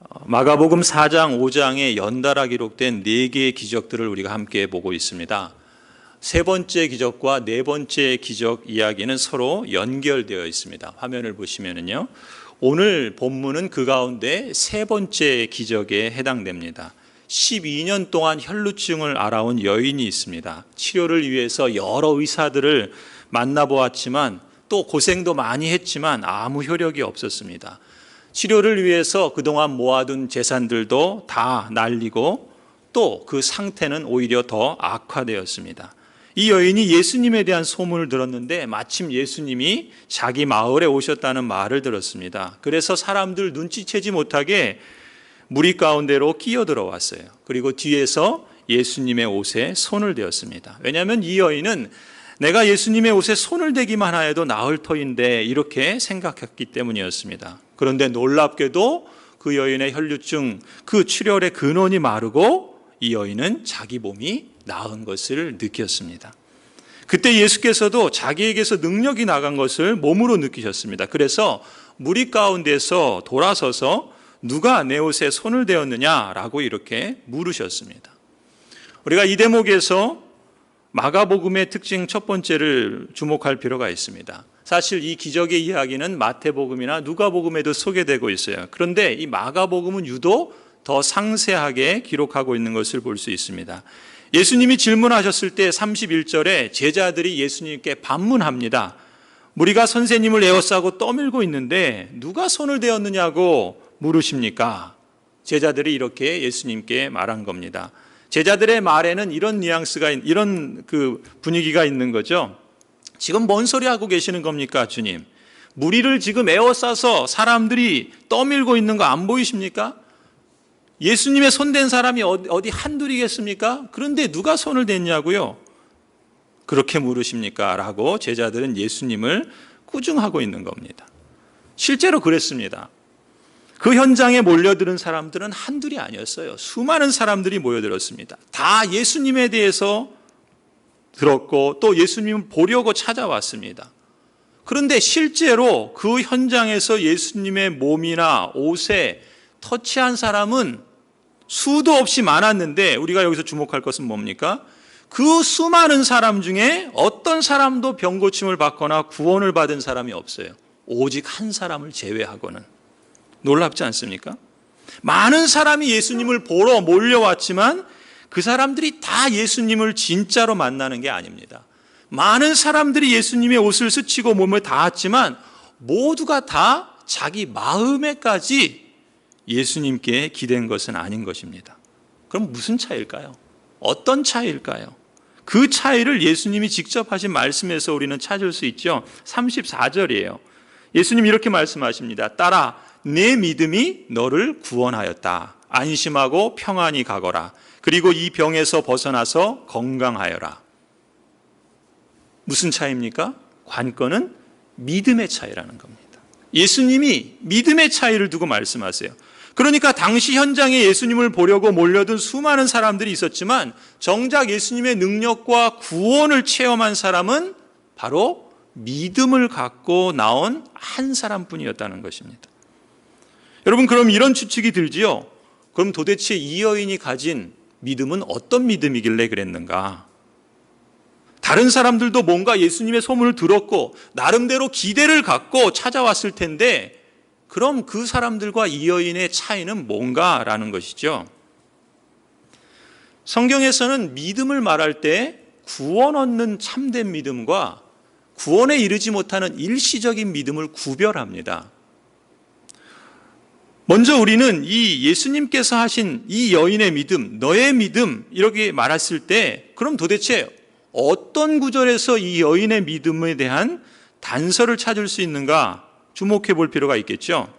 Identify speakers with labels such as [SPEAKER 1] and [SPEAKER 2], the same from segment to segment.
[SPEAKER 1] 마가복음 4장, 5장에 연달아 기록된 4개의 기적들을 우리가 함께 보고 있습니다. 세 번째 기적과 네 번째 기적 이야기는 서로 연결되어 있습니다. 화면을 보시면은요. 오늘 본문은 그 가운데 세 번째 기적에 해당됩니다. 12년 동안 혈루증을 앓아온 여인이 있습니다. 치료를 위해서 여러 의사들을 만나보았지만 또 고생도 많이 했지만 아무 효력이 없었습니다. 치료를 위해서 그동안 모아둔 재산들도 다 날리고 또 그 상태는 오히려 더 악화되었습니다. 이 여인이 예수님에 대한 소문을 들었는데 마침 예수님이 자기 마을에 오셨다는 말을 들었습니다. 그래서 사람들 눈치채지 못하게 무리 가운데로 끼어들어왔어요. 그리고 뒤에서 예수님의 옷에 손을 대었습니다. 왜냐하면 이 여인은 내가 예수님의 옷에 손을 대기만 하여도 나을 터인데 이렇게 생각했기 때문이었습니다. 그런데 놀랍게도 그 여인의 혈루증, 그 출혈의 근원이 마르고 이 여인은 자기 몸이 나은 것을 느꼈습니다. 그때 예수께서도 자기에게서 능력이 나간 것을 몸으로 느끼셨습니다. 그래서 무리 가운데서 돌아서서 누가 내 옷에 손을 대었느냐라고 이렇게 물으셨습니다. 우리가 이 대목에서 마가복음의 특징 첫 번째를 주목할 필요가 있습니다. 사실 이 기적의 이야기는 마태복음이나 누가복음에도 소개되고 있어요. 그런데 이 마가복음은 유독 더 상세하게 기록하고 있는 것을 볼 수 있습니다. 예수님이 질문하셨을 때 31절에 제자들이 예수님께 반문합니다. 우리가 선생님을 에워싸고 떠밀고 있는데 누가 손을 대었느냐고 물으십니까? 제자들이 이렇게 예수님께 말한 겁니다. 제자들의 말에는 이런 뉘앙스가, 이런 분위기가 있는 거죠. 지금 뭔 소리 하고 계시는 겁니까, 주님? 무리를 지금 에워싸서 사람들이 떠밀고 있는 거 안 보이십니까? 예수님의 손댄 사람이 어디 한둘이겠습니까? 그런데 누가 손을 댔냐고요? 그렇게 물으십니까? 라고 제자들은 예수님을 꾸중하고 있는 겁니다. 실제로 그랬습니다. 그 현장에 몰려드는 사람들은 한둘이 아니었어요. 수많은 사람들이 모여들었습니다. 다 예수님에 대해서 들었고 또 예수님을 보려고 찾아왔습니다. 그런데 실제로 그 현장에서 예수님의 몸이나 옷에 터치한 사람은 수도 없이 많았는데 우리가 여기서 주목할 것은 뭡니까? 그 수많은 사람 중에 어떤 사람도 병고침을 받거나 구원을 받은 사람이 없어요. 오직 한 사람을 제외하고는. 놀랍지 않습니까? 많은 사람이 예수님을 보러 몰려왔지만 그 사람들이 다 예수님을 진짜로 만나는 게 아닙니다. 많은 사람들이 예수님의 옷을 스치고 몸을 닿았지만 모두가 다 자기 마음에까지 예수님께 기댄 것은 아닌 것입니다. 그럼 무슨 차이일까요? 어떤 차이일까요? 그 차이를 예수님이 직접 하신 말씀에서 우리는 찾을 수 있죠. 34절이에요. 예수님 이렇게 말씀하십니다. 딸아, 내 믿음이 너를 구원하였다. 안심하고 평안히 가거라. 그리고 이 병에서 벗어나서 건강하여라. 무슨 차이입니까? 관건은 믿음의 차이라는 겁니다. 예수님이 믿음의 차이를 두고 말씀하세요. 그러니까 당시 현장에 예수님을 보려고 몰려든 수많은 사람들이 있었지만 정작 예수님의 능력과 구원을 체험한 사람은 바로 믿음을 갖고 나온 한 사람뿐이었다는 것입니다. 여러분, 그럼 이런 추측이 들지요. 그럼 도대체 이 여인이 가진 믿음은 어떤 믿음이길래 그랬는가? 다른 사람들도 뭔가 예수님의 소문을 들었고 나름대로 기대를 갖고 찾아왔을 텐데 그럼 그 사람들과 이 여인의 차이는 뭔가라는 것이죠. 성경에서는 믿음을 말할 때 구원 얻는 참된 믿음과 구원에 이르지 못하는 일시적인 믿음을 구별합니다. 먼저 우리는 이 예수님께서 하신 이 여인의 믿음, 너의 믿음 이렇게 말했을 때 그럼 도대체 어떤 구절에서 이 여인의 믿음에 대한 단서를 찾을 수 있는가 주목해 볼 필요가 있겠죠.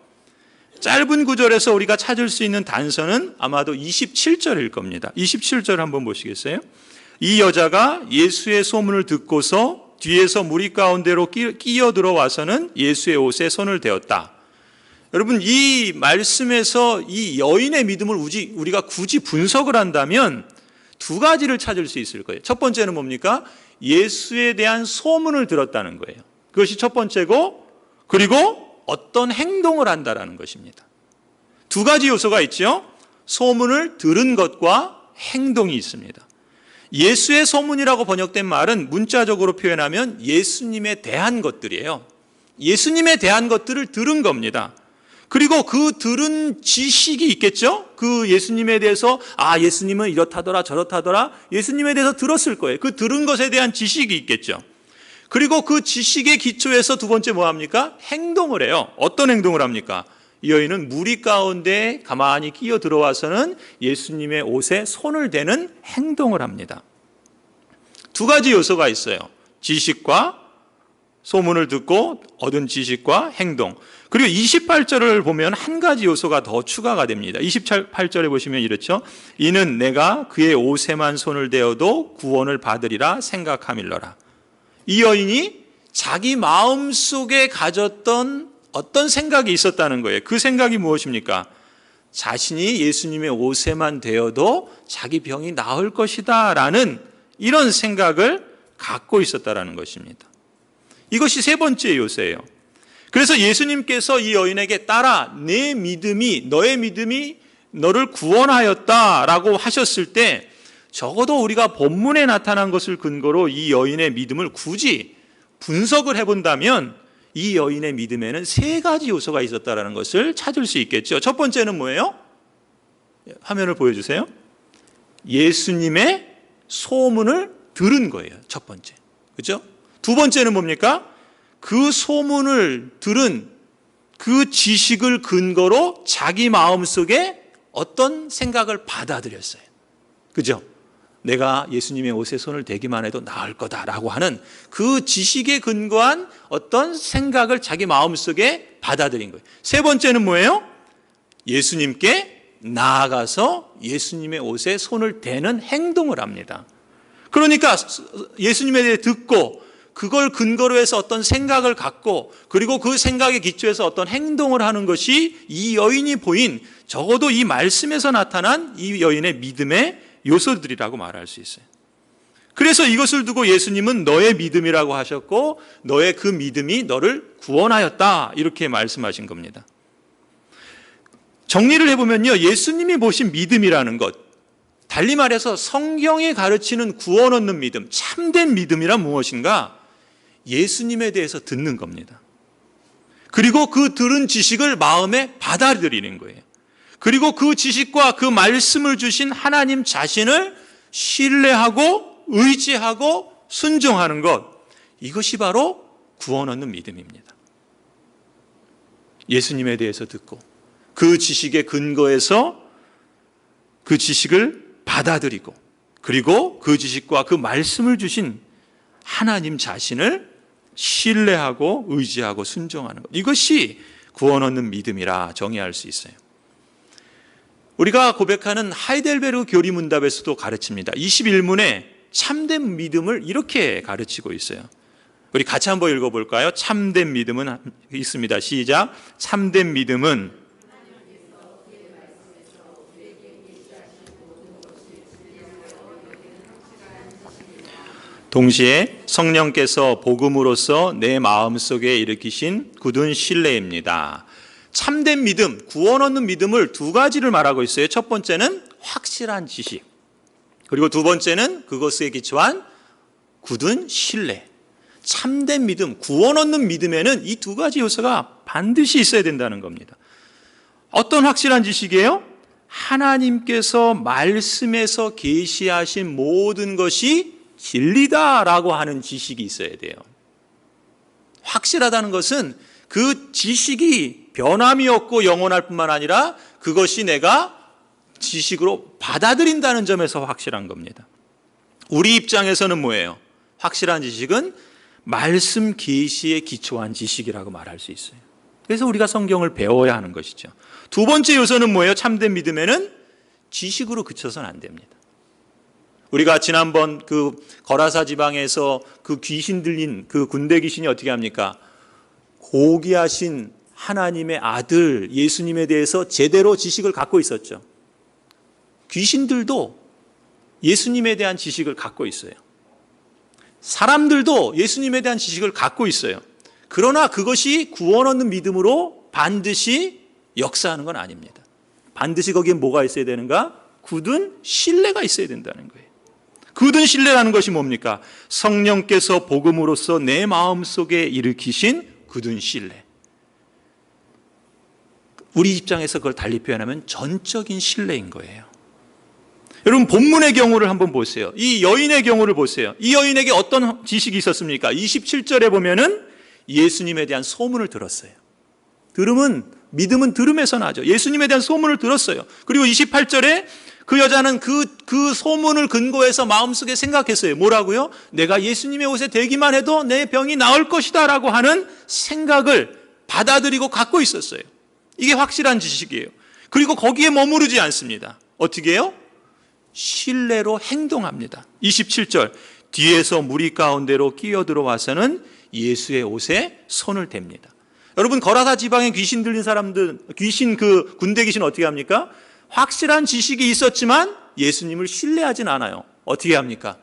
[SPEAKER 1] 짧은 구절에서 우리가 찾을 수 있는 단서는 아마도 27절일 겁니다. 27절 한번 보시겠어요? 이 여자가 예수의 소문을 듣고서 뒤에서 무리 가운데로 끼어 들어와서는 예수의 옷에 손을 대었다. 여러분, 이 말씀에서 이 여인의 믿음을 우리가 굳이 분석을 한다면 두 가지를 찾을 수 있을 거예요. 첫 번째는 뭡니까? 예수에 대한 소문을 들었다는 거예요. 그것이 첫 번째고, 그리고 어떤 행동을 한다라는 것입니다. 두 가지 요소가 있죠. 소문을 들은 것과 행동이 있습니다. 예수의 소문이라고 번역된 말은 문자적으로 표현하면 예수님에 대한 것들이에요. 예수님에 대한 것들을 들은 겁니다. 그리고 그 들은 지식이 있겠죠? 그 예수님에 대해서 예수님은 이렇다더라 저렇다더라 예수님에 대해서 들었을 거예요. 그 들은 것에 대한 지식이 있겠죠. 그리고 그 지식의 기초에서 두 번째 뭐 합니까? 행동을 해요. 어떤 행동을 합니까? 이 여인은 무리 가운데 가만히 끼어 들어와서는 예수님의 옷에 손을 대는 행동을 합니다. 두 가지 요소가 있어요. 지식과 소문을 듣고 얻은 지식과 행동. 그리고 28절을 보면 한 가지 요소가 더 추가가 됩니다. 28절에 보시면 이렇죠. 이는 내가 그의 옷에만 손을 대어도 구원을 받으리라 생각함일러라. 이 여인이 자기 마음속에 가졌던 어떤 생각이 있었다는 거예요. 그 생각이 무엇입니까? 자신이 예수님의 옷에만 대어도 자기 병이 나을 것이다 라는 이런 생각을 갖고 있었다라는 것입니다. 이것이 세 번째 요소예요. 그래서 예수님께서 이 여인에게 따라 내 믿음이 너의 믿음이 너를 구원하였다라고 하셨을 때 적어도 우리가 본문에 나타난 것을 근거로 이 여인의 믿음을 굳이 분석을 해본다면 이 여인의 믿음에는 세 가지 요소가 있었다는 것을 찾을 수 있겠죠. 첫 번째는 뭐예요? 화면을 보여주세요. 예수님의 소문을 들은 거예요. 첫 번째. 그렇죠? 두 번째는 뭡니까? 그 소문을 들은 그 지식을 근거로 자기 마음속에 어떤 생각을 받아들였어요. 그죠? 내가 예수님의 옷에 손을 대기만 해도 나을 거다라고 하는 그 지식에 근거한 어떤 생각을 자기 마음속에 받아들인 거예요. 세 번째는 뭐예요? 예수님께 나아가서 예수님의 옷에 손을 대는 행동을 합니다. 그러니까 예수님에 대해 듣고 그걸 근거로 해서 어떤 생각을 갖고 그리고 그 생각에 기초해서 어떤 행동을 하는 것이 이 여인이 보인 적어도 이 말씀에서 나타난 이 여인의 믿음의 요소들이라고 말할 수 있어요. 그래서 이것을 두고 예수님은 너의 믿음이라고 하셨고 너의 그 믿음이 너를 구원하였다 이렇게 말씀하신 겁니다. 정리를 해보면요, 예수님이 보신 믿음이라는 것, 달리 말해서 성경이 가르치는 구원 얻는 믿음, 참된 믿음이란 무엇인가? 예수님에 대해서 듣는 겁니다. 그리고 그 들은 지식을 마음에 받아들이는 거예요. 그리고 그 지식과 그 말씀을 주신 하나님 자신을 신뢰하고 의지하고 순종하는 것, 이것이 바로 구원 얻는 믿음입니다. 예수님에 대해서 듣고 그 지식의 근거에서 그 지식을 받아들이고 그리고 그 지식과 그 말씀을 주신 하나님 자신을 신뢰하고 의지하고 순종하는 것, 이것이 구원 얻는 믿음이라 정의할 수 있어요. 우리가 고백하는 하이델베르그 교리문답에서도 가르칩니다. 21문에 참된 믿음을 이렇게 가르치고 있어요. 우리 같이 한번 읽어볼까요? 참된 믿음은 있습니다. 시작. 참된 믿음은 동시에 성령께서 복음으로써 내 마음속에 일으키신 굳은 신뢰입니다. 참된 믿음, 구원 얻는 믿음을 두 가지를 말하고 있어요. 첫 번째는 확실한 지식, 그리고 두 번째는 그것에 기초한 굳은 신뢰. 참된 믿음, 구원 얻는 믿음에는 이 두 가지 요소가 반드시 있어야 된다는 겁니다. 어떤 확실한 지식이에요? 하나님께서 말씀에서 계시하신 모든 것이 진리다라고 하는 지식이 있어야 돼요. 확실하다는 것은 그 지식이 변함이 없고 영원할 뿐만 아니라 그것이 내가 지식으로 받아들인다는 점에서 확실한 겁니다. 우리 입장에서는 뭐예요? 확실한 지식은 말씀 계시에 기초한 지식이라고 말할 수 있어요. 그래서 우리가 성경을 배워야 하는 것이죠. 두 번째 요소는 뭐예요? 참된 믿음에는 지식으로 그쳐서는 안 됩니다. 우리가 지난번 그 거라사 지방에서 그 귀신 들린 그 군대 귀신이 어떻게 합니까? 고귀하신 하나님의 아들 예수님에 대해서 제대로 지식을 갖고 있었죠. 귀신들도 예수님에 대한 지식을 갖고 있어요. 사람들도 예수님에 대한 지식을 갖고 있어요. 그러나 그것이 구원 얻는 믿음으로 반드시 역사하는 건 아닙니다. 반드시 거기에 뭐가 있어야 되는가? 굳은 신뢰가 있어야 된다는 거예요. 굳은 신뢰라는 것이 뭡니까? 성령께서 복음으로써 내 마음속에 일으키신 굳은 신뢰. 우리 입장에서 그걸 달리 표현하면 전적인 신뢰인 거예요. 여러분, 본문의 경우를 한번 보세요. 이 여인의 경우를 보세요. 이 여인에게 어떤 지식이 있었습니까? 27절에 보면은 예수님에 대한 소문을 들었어요. 믿음은 들음에서 나죠. 예수님에 대한 소문을 들었어요. 그리고 28절에 그 여자는 그 소문을 근거해서 마음속에 생각했어요. 뭐라고요? 내가 예수님의 옷에 대기만 해도 내 병이 나을 것이다 라고 하는 생각을 받아들이고 갖고 있었어요. 이게 확실한 지식이에요. 그리고 거기에 머무르지 않습니다. 어떻게 해요? 신뢰로 행동합니다. 27절, 뒤에서 무리 가운데로 끼어들어와서는 예수의 옷에 손을 댑니다. 여러분, 거라사 지방에 귀신 들린 사람들, 군대 귀신 어떻게 합니까? 확실한 지식이 있었지만 예수님을 신뢰하진 않아요. 어떻게 합니까?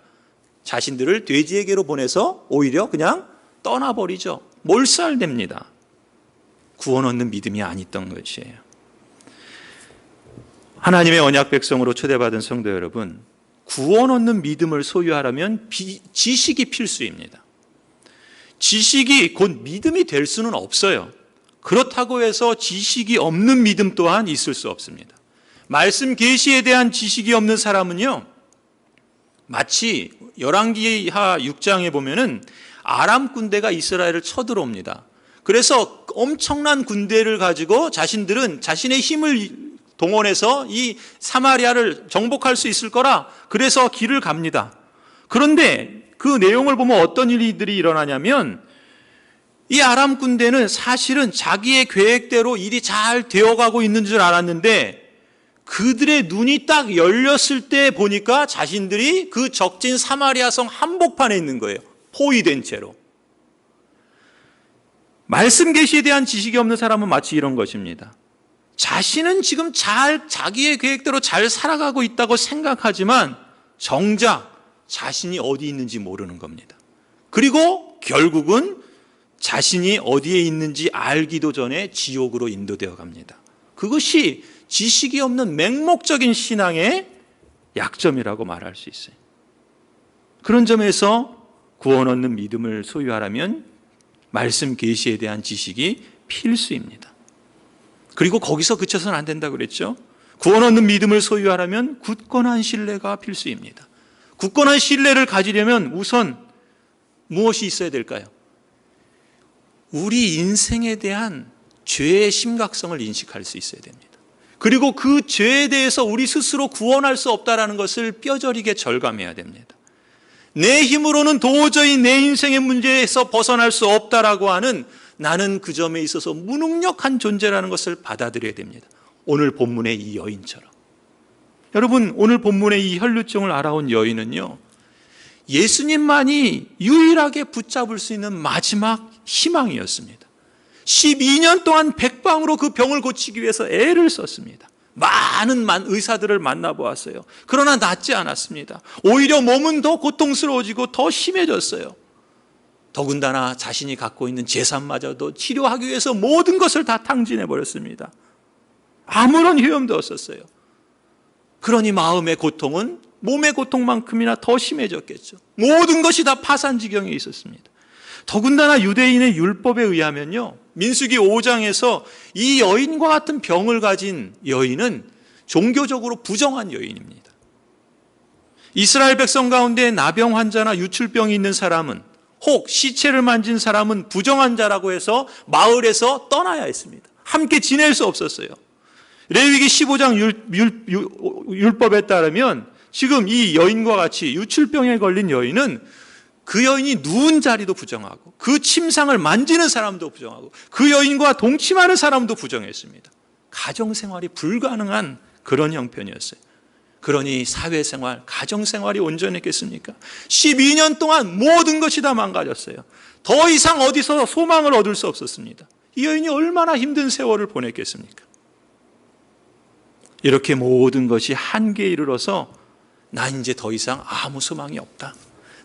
[SPEAKER 1] 자신들을 돼지에게로 보내서 오히려 그냥 떠나버리죠. 몰살됩니다. 구원 얻는 믿음이 아니었던 것이에요. 하나님의 언약 백성으로 초대받은 성도 여러분, 구원 얻는 믿음을 소유하려면 지식이 필수입니다. 지식이 곧 믿음이 될 수는 없어요. 그렇다고 해서 지식이 없는 믿음 또한 있을 수 없습니다. 말씀 계시에 대한 지식이 없는 사람은요, 마치 열왕기하 6장에 보면은 아람 군대가 이스라엘을 쳐들어옵니다. 그래서 엄청난 군대를 가지고 자신들은 자신의 힘을 동원해서 이 사마리아를 정복할 수 있을 거라 그래서 길을 갑니다. 그런데 그 내용을 보면 어떤 일들이 일어나냐면 이 아람 군대는 사실은 자기의 계획대로 일이 잘 되어가고 있는 줄 알았는데 그들의 눈이 딱 열렸을 때 보니까 자신들이 그 적진 사마리아 성 한복판에 있는 거예요. 포위된 채로. 말씀 계시에 대한 지식이 없는 사람은 마치 이런 것입니다. 자신은 지금 자기의 계획대로 잘 살아가고 있다고 생각하지만 정작 자신이 어디 있는지 모르는 겁니다. 그리고 결국은 자신이 어디에 있는지 알기도 전에 지옥으로 인도되어 갑니다. 그것이 지식이 없는 맹목적인 신앙의 약점이라고 말할 수 있어요. 그런 점에서 구원 얻는 믿음을 소유하려면 말씀 계시에 대한 지식이 필수입니다. 그리고 거기서 그쳐서는 안 된다고 그랬죠. 구원 얻는 믿음을 소유하려면 굳건한 신뢰가 필수입니다. 굳건한 신뢰를 가지려면 우선 무엇이 있어야 될까요? 우리 인생에 대한 죄의 심각성을 인식할 수 있어야 됩니다. 그리고 그 죄에 대해서 우리 스스로 구원할 수 없다는 것을 뼈저리게 절감해야 됩니다. 내 힘으로는 도저히 내 인생의 문제에서 벗어날 수 없다라고 하는 나는 그 점에 있어서 무능력한 존재라는 것을 받아들여야 됩니다. 오늘 본문의 이 여인처럼. 여러분, 오늘 본문의 이 혈루증을 알아온 여인은요, 예수님만이 유일하게 붙잡을 수 있는 마지막 희망이었습니다. 12년 동안 백방으로 그 병을 고치기 위해서 애를 썼습니다. 많은 의사들을 만나보았어요. 그러나 낫지 않았습니다. 오히려 몸은 더 고통스러워지고 더 심해졌어요. 더군다나 자신이 갖고 있는 재산마저도 치료하기 위해서 모든 것을 다 탕진해버렸습니다. 아무런 효험도 없었어요. 그러니 마음의 고통은 몸의 고통만큼이나 더 심해졌겠죠. 모든 것이 다 파산지경에 있었습니다. 더군다나 유대인의 율법에 의하면요, 민수기 5장에서 이 여인과 같은 병을 가진 여인은 종교적으로 부정한 여인입니다. 이스라엘 백성 가운데 나병 환자나 유출병이 있는 사람은, 혹 시체를 만진 사람은 부정한 자라고 해서 마을에서 떠나야 했습니다. 함께 지낼 수 없었어요. 레위기 15장 율법에 따르면 지금 이 여인과 같이 유출병에 걸린 여인은 그 여인이 누운 자리도 부정하고 그 침상을 만지는 사람도 부정하고 그 여인과 동침하는 사람도 부정했습니다. 가정생활이 불가능한 그런 형편이었어요. 그러니 사회생활, 가정생활이 온전했겠습니까? 12년 동안 모든 것이 다 망가졌어요. 더 이상 어디서 소망을 얻을 수 없었습니다. 이 여인이 얼마나 힘든 세월을 보냈겠습니까? 이렇게 모든 것이 한계에 이르러서 나 이제 더 이상 아무 소망이 없다.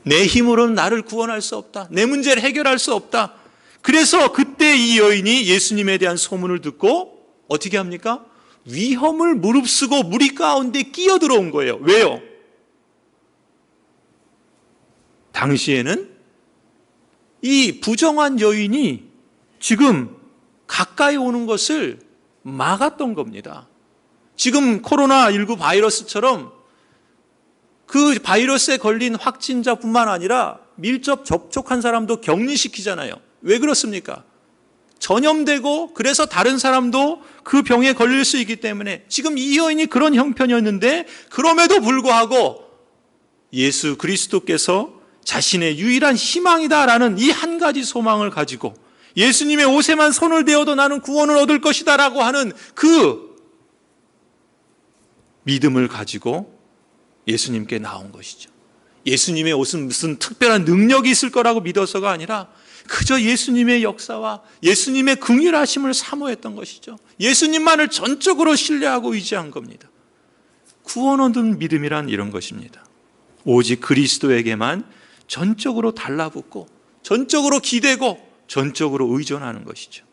[SPEAKER 1] 내 힘으로는 나를 구원할 수 없다. 내 문제를 해결할 수 없다. 그래서 그때 이 여인이 예수님에 대한 소문을 듣고 어떻게 합니까? 위험을 무릅쓰고 무리 가운데 끼어들어온 거예요. 왜요? 당시에는 이 부정한 여인이 지금 가까이 오는 것을 막았던 겁니다. 지금 코로나19 바이러스처럼 그 바이러스에 걸린 확진자뿐만 아니라 밀접 접촉한 사람도 격리시키잖아요. 왜 그렇습니까? 전염되고 그래서 다른 사람도 그 병에 걸릴 수 있기 때문에 지금 이 여인이 그런 형편이었는데, 그럼에도 불구하고 예수 그리스도께서 자신의 유일한 희망이다라는 이 한 가지 소망을 가지고 예수님의 옷에만 손을 대어도 나는 구원을 얻을 것이다 라고 하는 그 믿음을 가지고 예수님께 나온 것이죠. 예수님의 옷은 무슨 특별한 능력이 있을 거라고 믿어서가 아니라 그저 예수님의 역사와 예수님의 긍휼하심을 사모했던 것이죠. 예수님만을 전적으로 신뢰하고 의지한 겁니다. 구원 얻는 믿음이란 이런 것입니다. 오직 그리스도에게만 전적으로 달라붙고 전적으로 기대고 전적으로 의존하는 것이죠.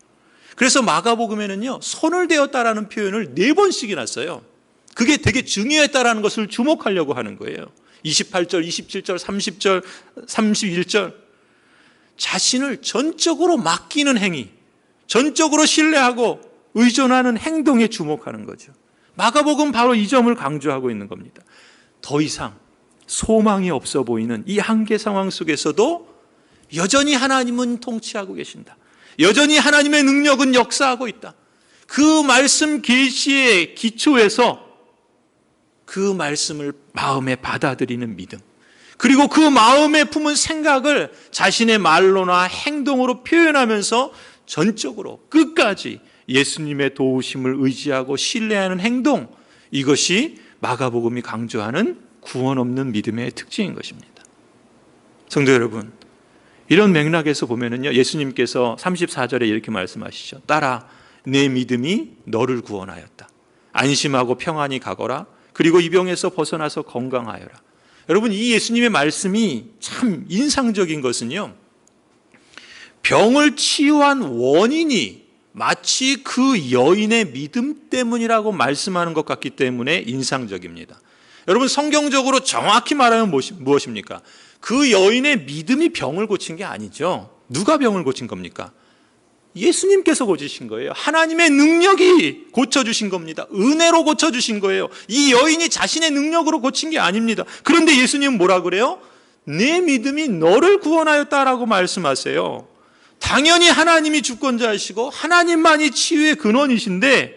[SPEAKER 1] 그래서 마가복음에는요, 손을 대었다라는 표현을 4번씩이나 써요. 그게 되게 중요했다라는 것을 주목하려고 하는 거예요. 28절, 27절, 30절, 31절. 자신을 전적으로 맡기는 행위, 전적으로 신뢰하고 의존하는 행동에 주목하는 거죠. 마가복음 바로 이 점을 강조하고 있는 겁니다. 더 이상 소망이 없어 보이는 이 한계 상황 속에서도 여전히 하나님은 통치하고 계신다. 여전히 하나님의 능력은 역사하고 있다. 그 말씀 계시의 기초에서 그 말씀을 마음에 받아들이는 믿음, 그리고 그 마음에 품은 생각을 자신의 말로나 행동으로 표현하면서 전적으로 끝까지 예수님의 도우심을 의지하고 신뢰하는 행동, 이것이 마가복음이 강조하는 구원 없는 믿음의 특징인 것입니다. 성도 여러분, 이런 맥락에서 보면은요, 예수님께서 34절에 이렇게 말씀하시죠. 딸아, 내 믿음이 너를 구원하였다. 안심하고 평안히 가거라. 그리고 이 병에서 벗어나서 건강하여라. 여러분, 이 예수님의 말씀이 참 인상적인 것은요, 병을 치유한 원인이 마치 그 여인의 믿음 때문이라고 말씀하는 것 같기 때문에 인상적입니다. 여러분, 성경적으로 정확히 말하면 무엇입니까? 그 여인의 믿음이 병을 고친 게 아니죠. 누가 병을 고친 겁니까? 예수님께서 고치신 거예요. 하나님의 능력이 고쳐주신 겁니다. 은혜로 고쳐주신 거예요. 이 여인이 자신의 능력으로 고친 게 아닙니다. 그런데 예수님은 뭐라 그래요? 내 믿음이 너를 구원하였다라고 말씀하세요. 당연히 하나님이 주권자이시고 하나님만이 치유의 근원이신데,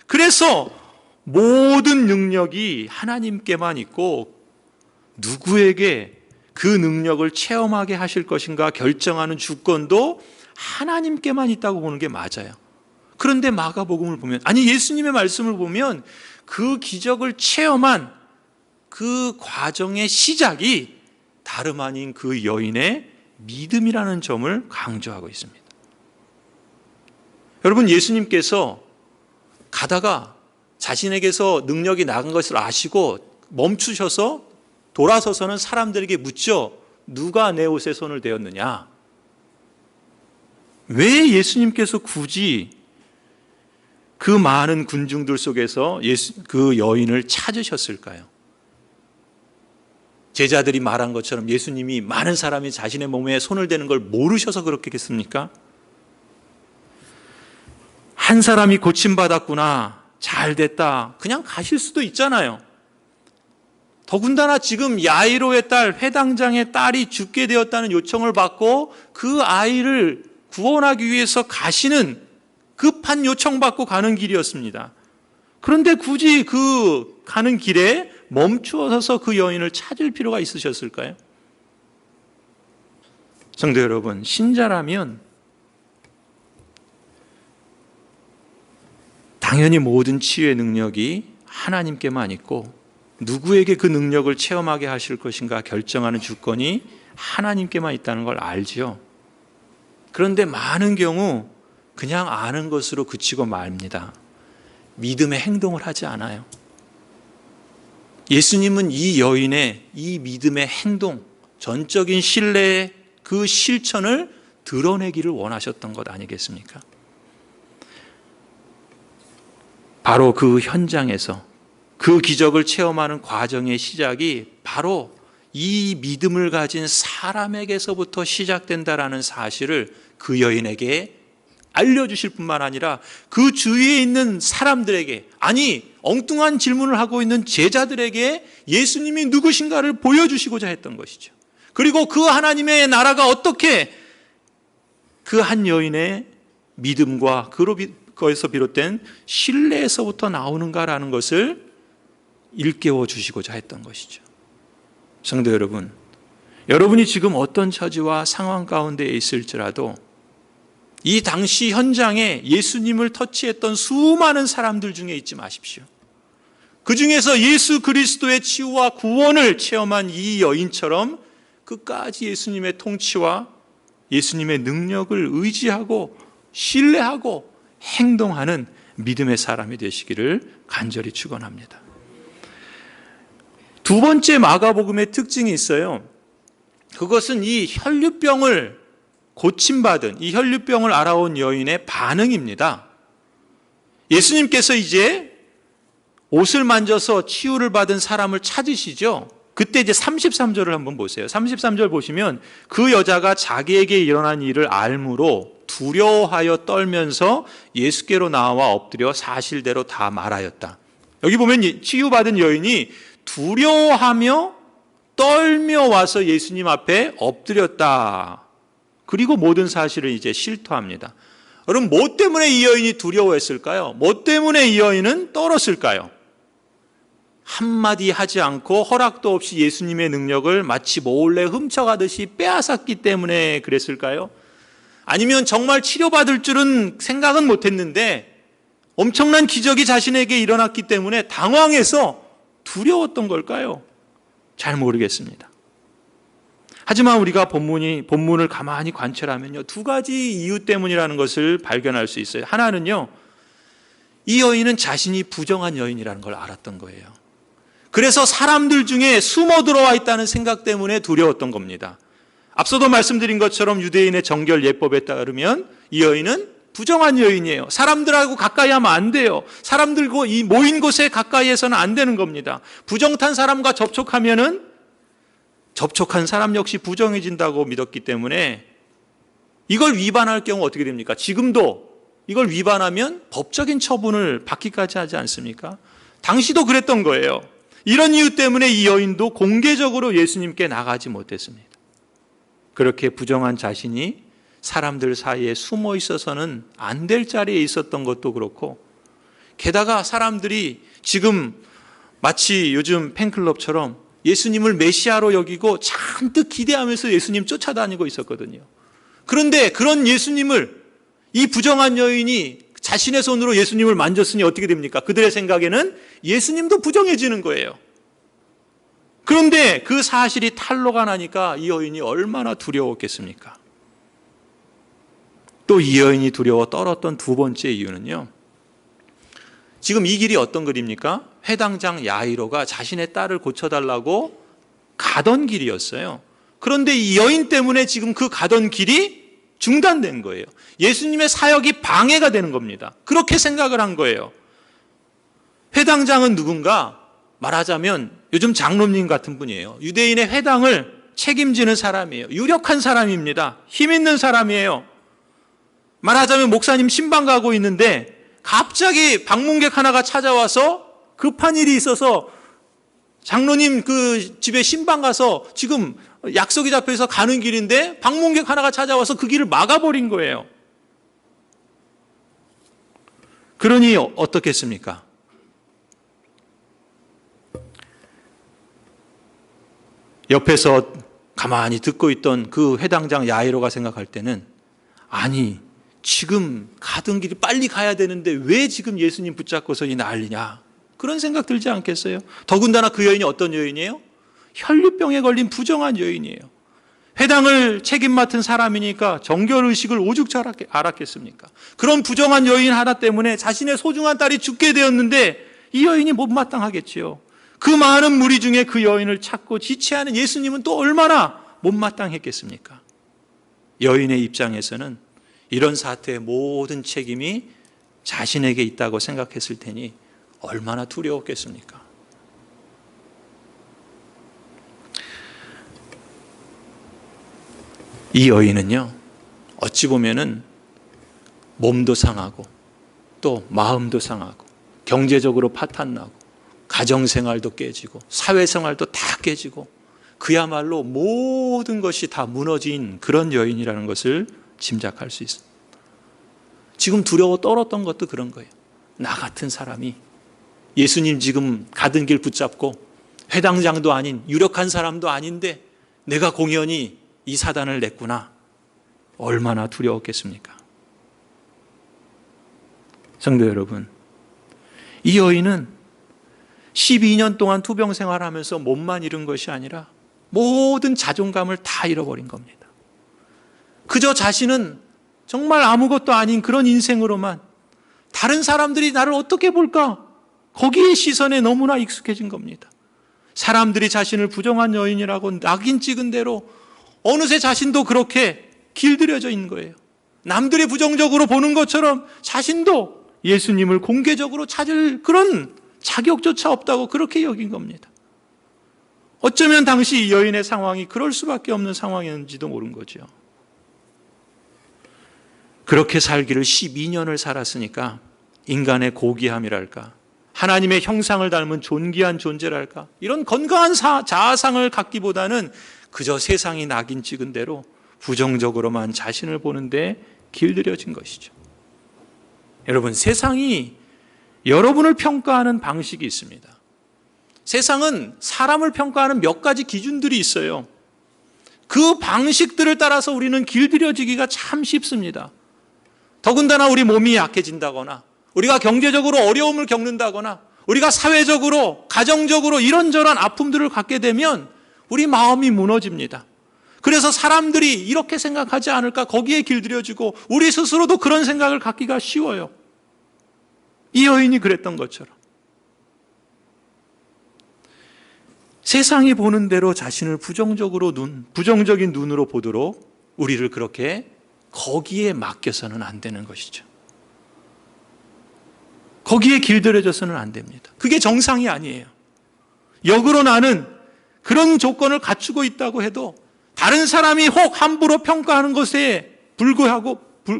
[SPEAKER 1] 그래서 모든 능력이 하나님께만 있고 누구에게 그 능력을 체험하게 하실 것인가 결정하는 주권도 하나님께만 있다고 보는 게 맞아요. 그런데 마가복음을 보면, 아니 예수님의 말씀을 보면 그 기적을 체험한 그 과정의 시작이 다름 아닌 그 여인의 믿음이라는 점을 강조하고 있습니다. 여러분, 예수님께서 가다가 자신에게서 능력이 나간 것을 아시고 멈추셔서 돌아서서는 사람들에게 묻죠. 누가 내 옷에 손을 대었느냐? 왜 예수님께서 굳이 그 많은 군중들 속에서 그 여인을 찾으셨을까요? 제자들이 말한 것처럼 예수님이 많은 사람이 자신의 몸에 손을 대는 걸 모르셔서 그렇겠습니까? 한 사람이 고침받았구나, 잘 됐다, 그냥 가실 수도 있잖아요. 더군다나 지금 야이로의 딸, 회당장의 딸이 죽게 되었다는 요청을 받고 그 아이를 구원하기 위해서 가시는 급한 요청받고 가는 길이었습니다. 그런데 굳이 그 가는 길에 멈추어서 그 여인을 찾을 필요가 있으셨을까요? 성도 여러분, 신자라면 당연히 모든 치유의 능력이 하나님께만 있고 누구에게 그 능력을 체험하게 하실 것인가 결정하는 주권이 하나님께만 있다는 걸 알지요. 그런데 많은 경우 그냥 아는 것으로 그치고 맙니다. 믿음의 행동을 하지 않아요. 예수님은 이 여인의 이 믿음의 행동, 전적인 신뢰의 그 실천을 드러내기를 원하셨던 것 아니겠습니까? 바로 그 현장에서 그 기적을 체험하는 과정의 시작이 바로 이 믿음을 가진 사람에게서부터 시작된다라는 사실을 그 여인에게 알려주실 뿐만 아니라 그 주위에 있는 사람들에게, 아니 엉뚱한 질문을 하고 있는 제자들에게 예수님이 누구신가를 보여주시고자 했던 것이죠. 그리고 그 하나님의 나라가 어떻게 그 한 여인의 믿음과 거기서 비롯된 신뢰에서부터 나오는가라는 것을 일깨워 주시고자 했던 것이죠. 성도 여러분, 여러분이 지금 어떤 처지와 상황 가운데 있을지라도 이 당시 현장에 예수님을 터치했던 수많은 사람들 중에 잊지 마십시오. 그 중에서 예수 그리스도의 치유와 구원을 체험한 이 여인처럼 끝까지 예수님의 통치와 예수님의 능력을 의지하고 신뢰하고 행동하는 믿음의 사람이 되시기를 간절히 축원합니다. 두 번째 마가복음의 특징이 있어요. 그것은 이 혈류병을 고침받은, 이 혈류병을 알아온 여인의 반응입니다. 예수님께서 이제 옷을 만져서 치유를 받은 사람을 찾으시죠. 그때 이제 33절을 한번 보세요. 33절 보시면 그 여자가 자기에게 일어난 일을 알므로 두려워하여 떨면서 예수께로 나와 엎드려 사실대로 다 말하였다. 여기 보면 치유받은 여인이 두려워하며 떨며 와서 예수님 앞에 엎드렸다. 그리고 모든 사실을 이제 실토합니다. 여러분, 뭐 때문에 이 여인이 두려워했을까요? 뭐 때문에 이 여인은 떨었을까요? 한마디 하지 않고 허락도 없이 예수님의 능력을 마치 몰래 훔쳐가듯이 빼앗았기 때문에 그랬을까요? 아니면 정말 치료받을 줄은 생각은 못했는데 엄청난 기적이 자신에게 일어났기 때문에 당황해서 두려웠던 걸까요? 잘 모르겠습니다. 하지만 우리가 본문을 가만히 관찰하면요, 두 가지 이유 때문이라는 것을 발견할 수 있어요. 하나는요, 이 여인은 자신이 부정한 여인이라는 걸 알았던 거예요. 그래서 사람들 중에 숨어 들어와 있다는 생각 때문에 두려웠던 겁니다. 앞서도 말씀드린 것처럼 유대인의 정결 예법에 따르면 이 여인은 부정한 여인이에요. 사람들하고 가까이 하면 안 돼요. 사람들과 이 모인 곳에 가까이해서는 안 되는 겁니다. 부정탄 사람과 접촉하면은 접촉한 사람 역시 부정해진다고 믿었기 때문에 이걸 위반할 경우 어떻게 됩니까? 지금도 이걸 위반하면 법적인 처분을 받기까지 하지 않습니까? 당시도 그랬던 거예요. 이런 이유 때문에 이 여인도 공개적으로 예수님께 나가지 못했습니다. 그렇게 부정한 자신이 사람들 사이에 숨어 있어서는 안 될 자리에 있었던 것도 그렇고, 게다가 사람들이 지금 마치 요즘 팬클럽처럼 예수님을 메시아로 여기고 잔뜩 기대하면서 예수님 쫓아다니고 있었거든요. 그런데 그런 예수님을, 이 부정한 여인이 자신의 손으로 예수님을 만졌으니 어떻게 됩니까? 그들의 생각에는 예수님도 부정해지는 거예요. 그런데 그 사실이 탄로가 나니까 이 여인이 얼마나 두려웠겠습니까? 또 이 여인이 두려워 떨었던 두 번째 이유는요, 지금 이 길이 어떤 길입니까? 회당장 야이로가 자신의 딸을 고쳐달라고 가던 길이었어요. 그런데 이 여인 때문에 지금 그 가던 길이 중단된 거예요. 예수님의 사역이 방해가 되는 겁니다. 그렇게 생각을 한 거예요. 회당장은 누군가? 말하자면 요즘 장로님 같은 분이에요. 유대인의 회당을 책임지는 사람이에요. 유력한 사람입니다. 힘 있는 사람이에요. 말하자면 목사님 신방 가고 있는데 갑자기 방문객 하나가 찾아와서 급한 일이 있어서 장로님 그 집에 신방 가서 지금 약속이 잡혀서 가는 길인데 방문객 하나가 찾아와서 그 길을 막아버린 거예요. 그러니 어떻겠습니까? 옆에서 가만히 듣고 있던 그 회당장 야이로가 생각할 때는, 아니 지금 가던 길이 빨리 가야 되는데 왜 지금 예수님 붙잡고서 이 난리냐, 그런 생각 들지 않겠어요? 더군다나 그 여인이 어떤 여인이에요? 혈류병에 걸린 부정한 여인이에요. 회당을 책임 맡은 사람이니까 정결의식을 오죽 잘 알았겠습니까? 그런 부정한 여인 하나 때문에 자신의 소중한 딸이 죽게 되었는데 이 여인이 못마땅하겠지요. 그 많은 무리 중에 그 여인을 찾고 지체하는 예수님은 또 얼마나 못마땅했겠습니까? 여인의 입장에서는 이런 사태의 모든 책임이 자신에게 있다고 생각했을 테니 얼마나 두려웠겠습니까? 이 여인은요, 어찌 보면은 몸도 상하고 또 마음도 상하고 경제적으로 파탄나고 가정생활도 깨지고 사회생활도 다 깨지고 그야말로 모든 것이 다 무너진 그런 여인이라는 것을 짐작할 수 있습니다. 지금 두려워 떨었던 것도 그런 거예요. 나 같은 사람이 예수님 지금 가던 길 붙잡고 회당장도 아닌 유력한 사람도 아닌데 내가 공연히 이 사단을 냈구나. 얼마나 두려웠겠습니까? 성도 여러분, 이 여인은 12년 동안 투병 생활하면서 몸만 잃은 것이 아니라 모든 자존감을 다 잃어버린 겁니다. 그저 자신은 정말 아무것도 아닌 그런 인생으로만 다른 사람들이 나를 어떻게 볼까? 거기에 시선에 너무나 익숙해진 겁니다. 사람들이 자신을 부정한 여인이라고 낙인 찍은 대로 어느새 자신도 그렇게 길들여져 있는 거예요. 남들이 부정적으로 보는 것처럼 자신도 예수님을 공개적으로 찾을 그런 자격조차 없다고 그렇게 여긴 겁니다. 어쩌면 당시 이 여인의 상황이 그럴 수밖에 없는 상황이었는지도 모른 거죠. 그렇게 살기를 12년을 살았으니까 인간의 고귀함이랄까, 하나님의 형상을 닮은 존귀한 존재랄까, 이런 건강한 자아상을 갖기보다는 그저 세상이 낙인 찍은 대로 부정적으로만 자신을 보는데 길들여진 것이죠. 여러분, 세상이 여러분을 평가하는 방식이 있습니다. 세상은 사람을 평가하는 몇 가지 기준들이 있어요. 그 방식들을 따라서 우리는 길들여지기가 참 쉽습니다. 더군다나 우리 몸이 약해진다거나 우리가 경제적으로 어려움을 겪는다거나 우리가 사회적으로 가정적으로 이런저런 아픔들을 갖게 되면 우리 마음이 무너집니다. 그래서 사람들이 이렇게 생각하지 않을까 거기에 길들여지고 우리 스스로도 그런 생각을 갖기가 쉬워요. 이 여인이 그랬던 것처럼 세상이 보는 대로 자신을 부정적인 눈으로 보도록 우리를 그렇게 거기에 맡겨서는 안 되는 것이죠. 거기에 길들여져서는 안 됩니다. 그게 정상이 아니에요. 역으로 나는 그런 조건을 갖추고 있다고 해도 다른 사람이 혹 함부로 평가하는 것에 불구하고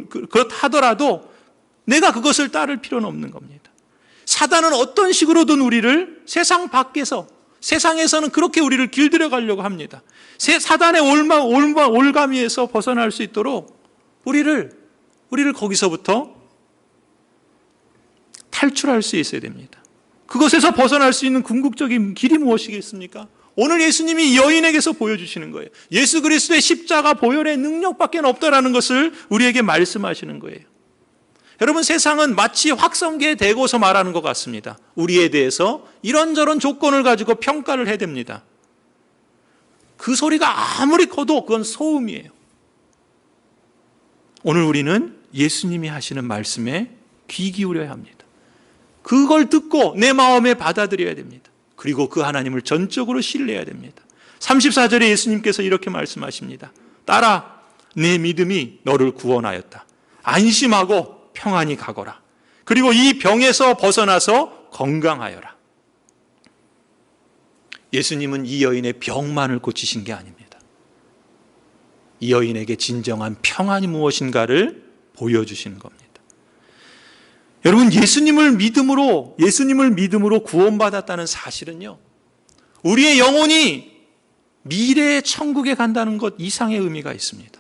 [SPEAKER 1] 그렇다 하더라도 내가 그것을 따를 필요는 없는 겁니다. 사단은 어떤 식으로든 우리를 세상 밖에서, 세상에서는 그렇게 우리를 길들여 가려고 합니다. 사단의 올가미에서 벗어날 수 있도록 우리를 거기서부터 탈출할 수 있어야 됩니다. 그것에서 벗어날 수 있는 궁극적인 길이 무엇이겠습니까? 오늘 예수님이 이 여인에게서 보여주시는 거예요. 예수 그리스도의 십자가 보혈의 능력밖에 없다라는 것을 우리에게 말씀하시는 거예요. 여러분, 세상은 마치 확성기에 대고서 말하는 것 같습니다. 우리에 대해서 이런저런 조건을 가지고 평가를 해야 됩니다. 그 소리가 아무리 커도 그건 소음이에요. 오늘 우리는 예수님이 하시는 말씀에 귀 기울여야 합니다. 그걸 듣고 내 마음에 받아들여야 됩니다. 그리고 그 하나님을 전적으로 신뢰해야 됩니다. 34절에 예수님께서 이렇게 말씀하십니다. 딸아, 내 믿음이 너를 구원하였다. 안심하고 평안히 가거라. 그리고 이 병에서 벗어나서 건강하여라. 예수님은 이 여인의 병만을 고치신 게 아닙니다. 이 여인에게 진정한 평안이 무엇인가를 보여주시는 겁니다. 여러분, 예수님을 믿음으로 구원받았다는 사실은요, 우리의 영혼이 미래의 천국에 간다는 것 이상의 의미가 있습니다.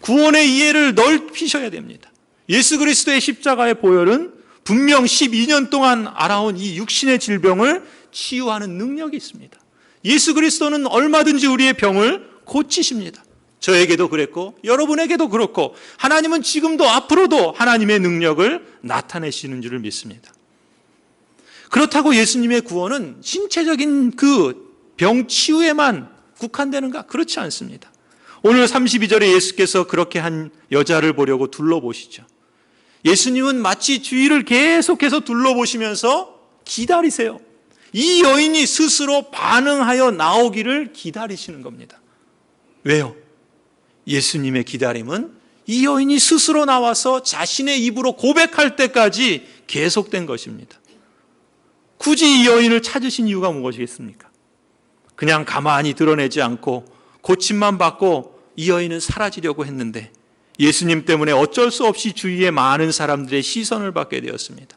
[SPEAKER 1] 구원의 이해를 넓히셔야 됩니다. 예수 그리스도의 십자가의 보혈은 분명 12년 동안 알아온 이 육신의 질병을 치유하는 능력이 있습니다. 예수 그리스도는 얼마든지 우리의 병을 고치십니다. 저에게도 그랬고 여러분에게도 그렇고 하나님은 지금도 앞으로도 하나님의 능력을 나타내시는 줄을 믿습니다. 그렇다고 예수님의 구원은 신체적인 그 병 치유에만 국한되는가? 그렇지 않습니다. 오늘 32절에 예수께서 그렇게 한 여자를 보려고 둘러보시죠. 예수님은 마치 주위를 계속해서 둘러보시면서 기다리세요. 이 여인이 스스로 반응하여 나오기를 기다리시는 겁니다. 왜요? 예수님의 기다림은 이 여인이 스스로 나와서 자신의 입으로 고백할 때까지 계속된 것입니다. 굳이 이 여인을 찾으신 이유가 무엇이겠습니까? 그냥 가만히 드러내지 않고 고침만 받고 이 여인은 사라지려고 했는데 예수님 때문에 어쩔 수 없이 주위의 많은 사람들의 시선을 받게 되었습니다.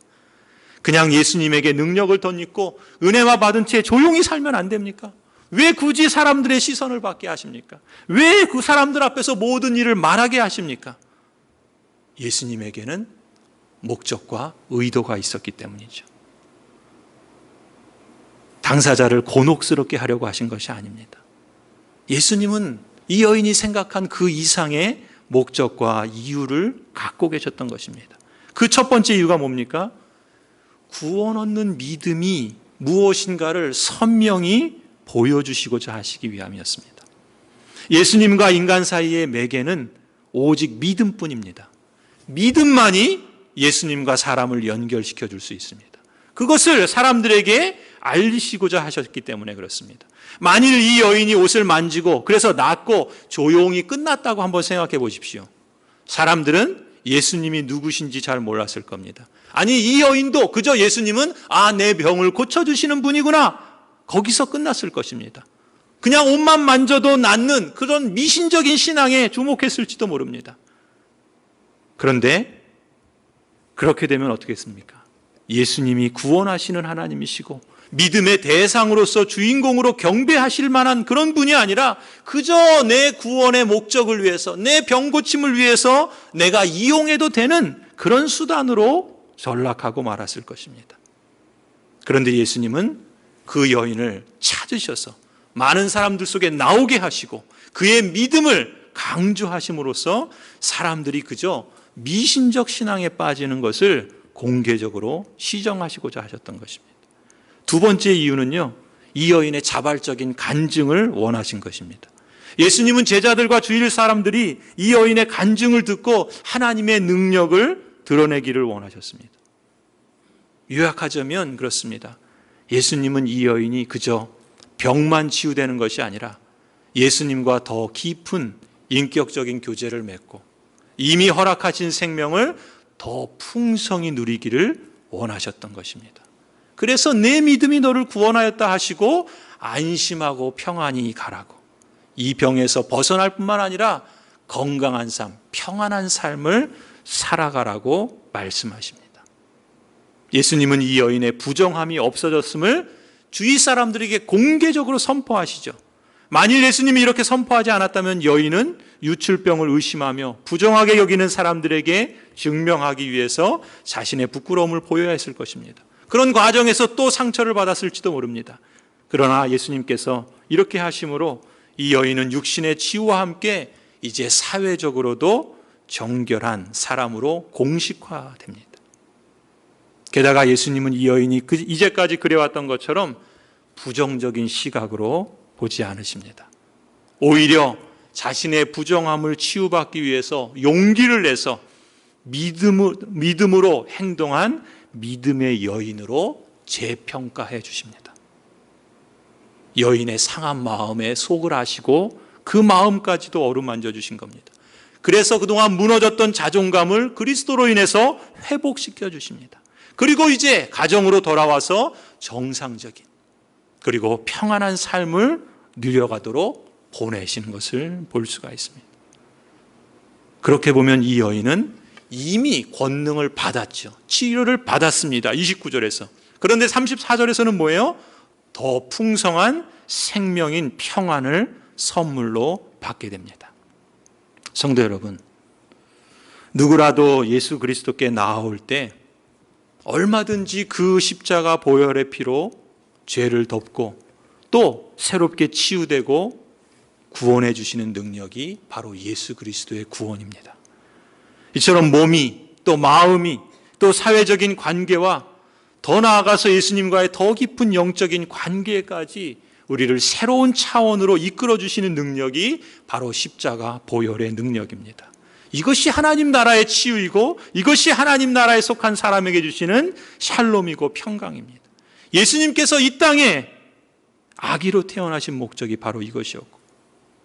[SPEAKER 1] 그냥 예수님에게 능력을 덧입고 은혜만 받은 채 조용히 살면 안 됩니까? 왜 굳이 사람들의 시선을 받게 하십니까? 왜 그 사람들 앞에서 모든 일을 말하게 하십니까? 예수님에게는 목적과 의도가 있었기 때문이죠. 당사자를 곤혹스럽게 하려고 하신 것이 아닙니다. 예수님은 이 여인이 생각한 그 이상의 목적과 이유를 갖고 계셨던 것입니다. 그 첫 번째 이유가 뭡니까? 구원 얻는 믿음이 무엇인가를 선명히 보여주시고자 하시기 위함이었습니다. 예수님과 인간 사이의 매개는 오직 믿음뿐입니다. 믿음만이 예수님과 사람을 연결시켜 줄 수 있습니다. 그것을 사람들에게 알리시고자 하셨기 때문에 그렇습니다. 만일 이 여인이 옷을 만지고 그래서 낫고 조용히 끝났다고 한번 생각해 보십시오. 사람들은 예수님이 누구신지 잘 몰랐을 겁니다. 아니, 이 여인도 그저 예수님은 내 병을 고쳐주시는 분이구나, 거기서 끝났을 것입니다. 그냥 옷만 만져도 낫는 그런 미신적인 신앙에 주목했을지도 모릅니다. 그런데 그렇게 되면 어떻겠습니까? 예수님이 구원하시는 하나님이시고 믿음의 대상으로서 주인공으로 경배하실 만한 그런 분이 아니라 그저 내 구원의 목적을 위해서, 내 병 고침을 위해서 내가 이용해도 되는 그런 수단으로 전락하고 말았을 것입니다. 그런데 예수님은 그 여인을 찾으셔서 많은 사람들 속에 나오게 하시고 그의 믿음을 강조하심으로써 사람들이 그저 미신적 신앙에 빠지는 것을 공개적으로 시정하시고자 하셨던 것입니다. 두 번째 이유는요, 이 여인의 자발적인 간증을 원하신 것입니다. 예수님은 제자들과 주위 사람들이 이 여인의 간증을 듣고 하나님의 능력을 드러내기를 원하셨습니다. 요약하자면 그렇습니다. 예수님은 이 여인이 그저 병만 치유되는 것이 아니라 예수님과 더 깊은 인격적인 교제를 맺고 이미 허락하신 생명을 더 풍성히 누리기를 원하셨던 것입니다. 그래서 내 믿음이 너를 구원하였다 하시고 안심하고 평안히 가라고, 이 병에서 벗어날 뿐만 아니라 건강한 삶, 평안한 삶을 살아가라고 말씀하십니다. 예수님은 이 여인의 부정함이 없어졌음을 주위 사람들에게 공개적으로 선포하시죠. 만일 예수님이 이렇게 선포하지 않았다면 여인은 유출병을 의심하며 부정하게 여기는 사람들에게 증명하기 위해서 자신의 부끄러움을 보여야 했을 것입니다. 그런 과정에서 또 상처를 받았을지도 모릅니다. 그러나 예수님께서 이렇게 하심으로 이 여인은 육신의 치유와 함께 이제 사회적으로도 정결한 사람으로 공식화됩니다. 게다가 예수님은 이 여인이 이제까지 그래왔던 것처럼 부정적인 시각으로 보지 않으십니다. 오히려 자신의 부정함을 치유받기 위해서 용기를 내서 믿음으로 행동한 믿음의 여인으로 재평가해 주십니다. 여인의 상한 마음에 속을 아시고 그 마음까지도 어루만져 주신 겁니다. 그래서 그동안 무너졌던 자존감을 그리스도로 인해서 회복시켜 주십니다. 그리고 이제 가정으로 돌아와서 정상적인 그리고 평안한 삶을 누려가도록 보내시는 것을 볼 수가 있습니다. 그렇게 보면 이 여인은 이미 권능을 받았죠. 치료를 받았습니다. 29절에서. 그런데 34절에서는 뭐예요? 더 풍성한 생명인 평안을 선물로 받게 됩니다. 성도 여러분, 누구라도 예수 그리스도께 나아올 때 얼마든지 그 십자가 보혈의 피로 죄를 덮고 또 새롭게 치유되고 구원해 주시는 능력이 바로 예수 그리스도의 구원입니다. 이처럼 몸이 또 마음이 또 사회적인 관계와 더 나아가서 예수님과의 더 깊은 영적인 관계까지 우리를 새로운 차원으로 이끌어 주시는 능력이 바로 십자가 보혈의 능력입니다. 이것이 하나님 나라의 치유이고 이것이 하나님 나라에 속한 사람에게 주시는 샬롬이고 평강입니다. 예수님께서 이 땅에 아기로 태어나신 목적이 바로 이것이었고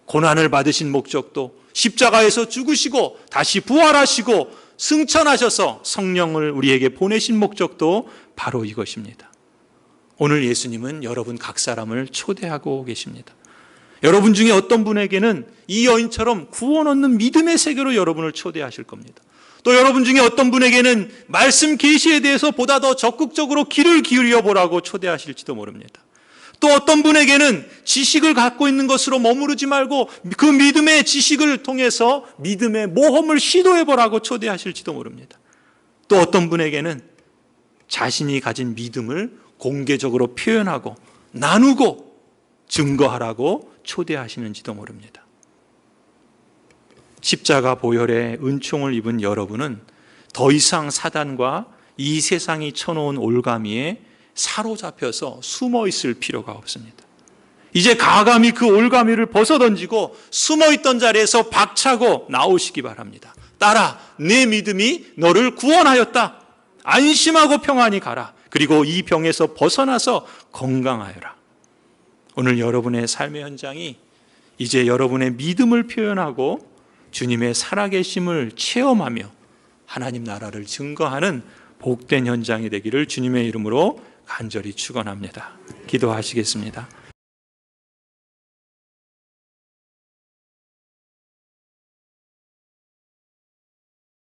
[SPEAKER 1] 고난을 받으신 목적도 십자가에서 죽으시고 다시 부활하시고 승천하셔서 성령을 우리에게 보내신 목적도 바로 이것입니다. 오늘 예수님은 여러분 각 사람을 초대하고 계십니다. 여러분 중에 어떤 분에게는 이 여인처럼 구원 얻는 믿음의 세계로 여러분을 초대하실 겁니다. 또 여러분 중에 어떤 분에게는 말씀 계시에 대해서 보다 더 적극적으로 귀를 기울여 보라고 초대하실지도 모릅니다. 또 어떤 분에게는 지식을 갖고 있는 것으로 머무르지 말고 그 믿음의 지식을 통해서 믿음의 모험을 시도해 보라고 초대하실지도 모릅니다. 또 어떤 분에게는 자신이 가진 믿음을 공개적으로 표현하고 나누고 증거하라고 초대하시는지도 모릅니다. 십자가 보혈의 은총을 입은 여러분은 더 이상 사단과 이 세상이 쳐놓은 올가미에 사로잡혀서 숨어 있을 필요가 없습니다. 이제 가감히 그 올가미를 벗어던지고 숨어 있던 자리에서 박차고 나오시기 바랍니다. 딸아, 내 믿음이 너를 구원하였다. 안심하고 평안히 가라. 그리고 이 병에서 벗어나서 건강하여라. 오늘 여러분의 삶의 현장이 이제 여러분의 믿음을 표현하고 주님의 살아계심을 체험하며 하나님 나라를 증거하는 복된 현장이 되기를 주님의 이름으로 간절히 축원합니다. 기도하시겠습니다.